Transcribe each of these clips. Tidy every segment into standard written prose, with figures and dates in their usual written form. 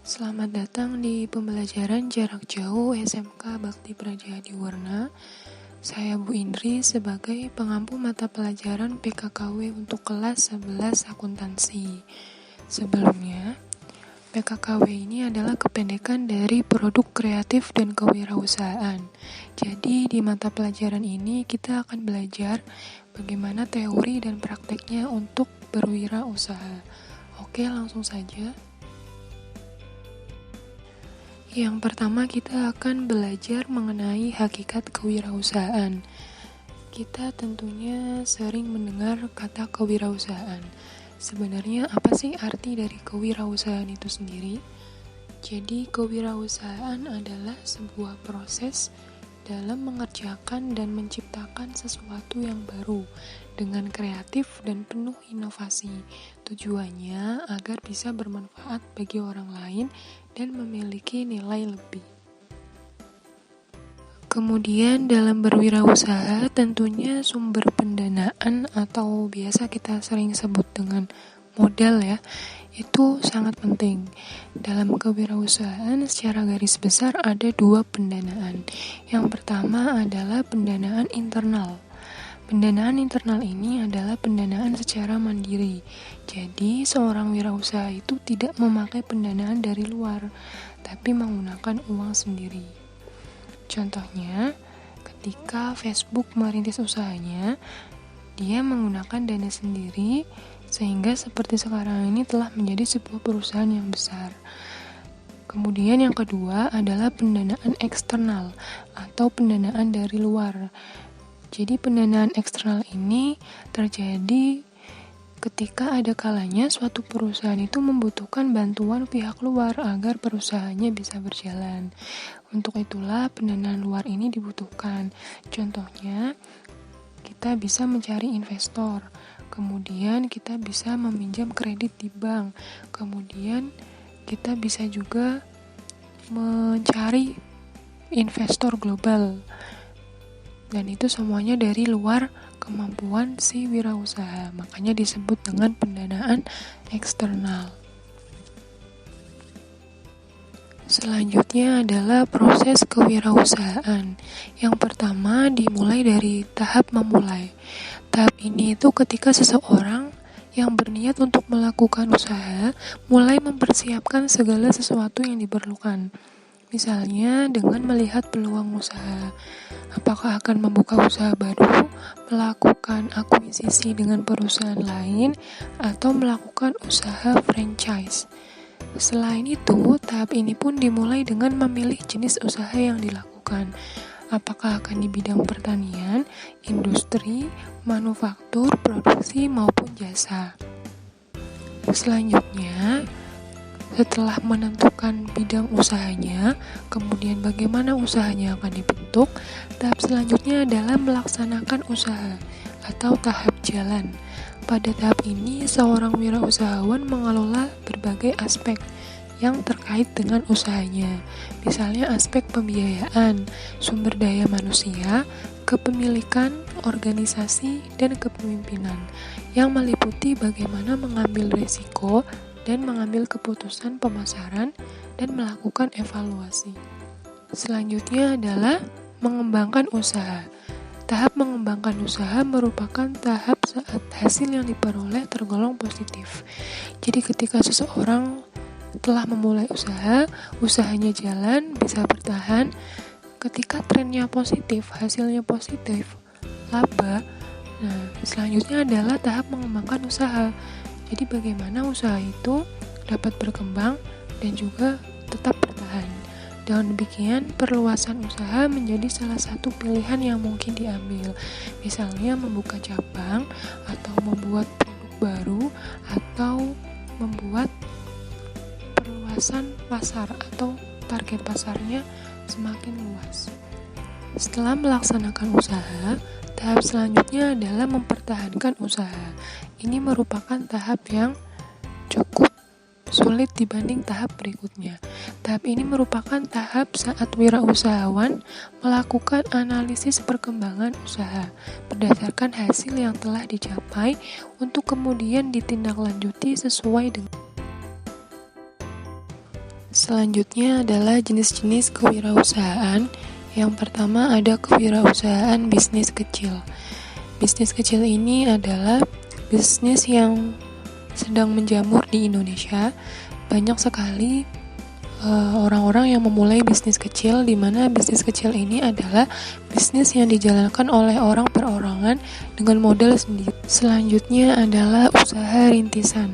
Selamat datang di pembelajaran jarak jauh SMK Bakti Praja Warna. Saya Bu Indri sebagai pengampu mata pelajaran PKKW untuk kelas 11 akuntansi. Sebelumnya, PKKW ini adalah kependekan dari produk kreatif dan kewirausahaan. Jadi di mata pelajaran ini kita akan belajar bagaimana teori dan prakteknya untuk berwirausaha. Oke, langsung saja. Yang pertama kita akan belajar mengenai hakikat kewirausahaan. Kita tentunya sering mendengar kata kewirausahaan. Sebenarnya apa sih arti dari kewirausahaan itu sendiri? Jadi kewirausahaan adalah sebuah proses dalam mengerjakan dan menciptakan sesuatu yang baru dengan kreatif dan penuh inovasi. Tujuannya agar bisa bermanfaat bagi orang lain dan memiliki nilai lebih. Kemudian dalam berwirausaha tentunya sumber pendanaan atau biasa kita sering sebut dengan modal itu sangat penting. Dalam kewirausahaan secara garis besar ada 2 pendanaan. Yang pertama adalah pendanaan internal. Pendanaan internal ini adalah pendanaan secara mandiri. Jadi, seorang wirausaha itu tidak memakai pendanaan dari luar, tapi menggunakan uang sendiri. Contohnya, ketika Facebook merintis usahanya, dia menggunakan dana sendiri, sehingga seperti sekarang ini telah menjadi sebuah perusahaan yang besar. Kemudian yang kedua adalah pendanaan eksternal atau pendanaan dari luar. Jadi pendanaan eksternal ini terjadi ketika ada kalanya suatu perusahaan itu membutuhkan bantuan pihak luar agar perusahaannya bisa berjalan. Untuk itulah pendanaan luar ini dibutuhkan. Contohnya, kita bisa mencari investor, kemudian kita bisa meminjam kredit di bank, kemudian kita bisa juga mencari investor global. Dan itu semuanya dari luar kemampuan si wirausaha. Makanya disebut dengan pendanaan eksternal. Selanjutnya adalah proses kewirausahaan. Yang pertama dimulai dari tahap memulai. Tahap ini itu ketika seseorang yang berniat untuk melakukan usaha mulai mempersiapkan segala sesuatu yang diperlukan. Misalnya dengan melihat peluang usaha, apakah akan membuka usaha baru, melakukan akuisisi dengan perusahaan lain, atau melakukan usaha franchise. Selain itu, tahap ini pun dimulai dengan memilih jenis usaha yang dilakukan. Apakah akan di bidang pertanian, industri, manufaktur, produksi, maupun jasa. Selanjutnya, setelah menentukan bidang usahanya, kemudian bagaimana usahanya akan dibentuk, tahap selanjutnya adalah melaksanakan usaha atau tahap jalan. Pada tahap ini, seorang wirausahawan mengelola berbagai aspek yang terkait dengan usahanya. Misalnya aspek pembiayaan, sumber daya manusia, kepemilikan, organisasi, dan kepemimpinan, yang meliputi bagaimana mengambil risiko dan mengambil keputusan pemasaran dan melakukan evaluasi. Selanjutnya adalah mengembangkan usaha. Tahap mengembangkan usaha merupakan tahap saat hasil yang diperoleh tergolong positif. Jadi ketika seseorang telah memulai usaha, usahanya jalan, bisa bertahan. Ketika trennya positif, hasilnya positif, laba. Nah, selanjutnya adalah tahap mengembangkan usaha. Jadi bagaimana usaha itu dapat berkembang dan juga tetap bertahan. Dengan demikian, perluasan usaha menjadi salah satu pilihan yang mungkin diambil. Misalnya membuka cabang, atau membuat produk baru, atau membuat perluasan pasar atau target pasarnya semakin luas. Setelah melaksanakan usaha, tahap selanjutnya adalah mempertahankan usaha. Ini merupakan tahap yang cukup sulit dibanding tahap berikutnya. Tahap ini merupakan tahap saat wirausahawan melakukan analisis perkembangan usaha berdasarkan hasil yang telah dicapai untuk kemudian ditindaklanjuti sesuai dengan Selanjutnya adalah jenis-jenis kewirausahaan. Yang pertama ada kewirausahaan bisnis kecil. Bisnis kecil ini adalah bisnis yang sedang menjamur di Indonesia. Banyak sekali orang-orang yang memulai bisnis kecil, di mana bisnis kecil ini adalah bisnis yang dijalankan oleh orang perorangan dengan modal sendiri. Selanjutnya adalah usaha rintisan.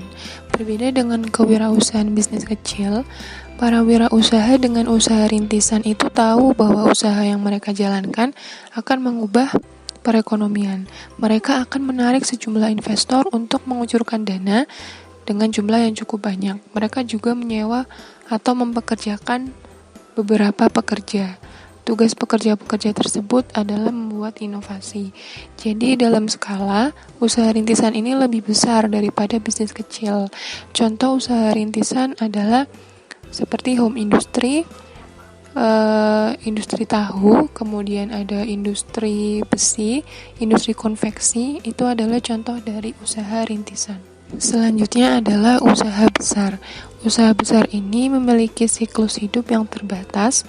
Berbeda dengan kewirausahaan bisnis kecil, para wirausaha dengan usaha rintisan itu tahu bahwa usaha yang mereka jalankan akan mengubah perekonomian. Mereka akan menarik sejumlah investor untuk mengucurkan dana dengan jumlah yang cukup banyak. Mereka juga menyewa atau mempekerjakan beberapa pekerja. Tugas pekerja-pekerja tersebut adalah membuat inovasi. Jadi dalam skala, usaha rintisan ini lebih besar daripada bisnis kecil. Contoh usaha rintisan adalah seperti home industry, industri tahu, kemudian ada industri besi, industri konveksi. Itu adalah contoh dari usaha rintisan. Selanjutnya adalah usaha besar. Usaha besar ini memiliki siklus hidup yang terbatas.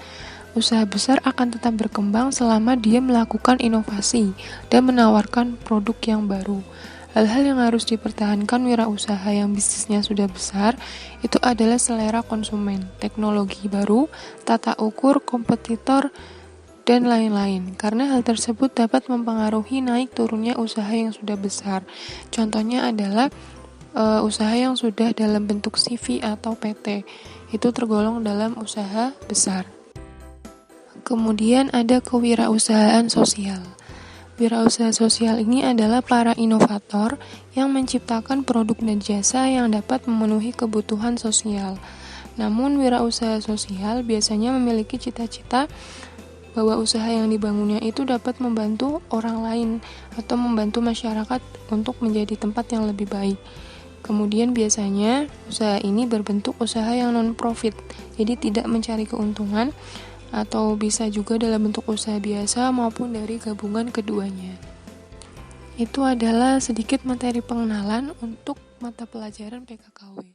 Usaha besar akan tetap berkembang selama dia melakukan inovasi dan menawarkan produk yang baru. Hal-hal yang harus dipertahankan wirausaha yang bisnisnya sudah besar itu adalah selera konsumen, teknologi baru, tata ukur, kompetitor, dan lain-lain. Karena hal tersebut dapat mempengaruhi naik turunnya usaha yang sudah besar. Contohnya adalah usaha yang sudah dalam bentuk CV atau PT. Itu tergolong dalam usaha besar. Kemudian ada kewirausahaan sosial. Wirausaha sosial ini adalah para inovator yang menciptakan produk dan jasa yang dapat memenuhi kebutuhan sosial. Namun wirausaha sosial biasanya memiliki cita-cita bahwa usaha yang dibangunnya itu dapat membantu orang lain atau membantu masyarakat untuk menjadi tempat yang lebih baik. Kemudian biasanya usaha ini berbentuk usaha yang non-profit, jadi tidak mencari keuntungan, atau bisa juga dalam bentuk usaha biasa maupun dari gabungan keduanya. Itu adalah sedikit materi pengenalan untuk mata pelajaran PKKW.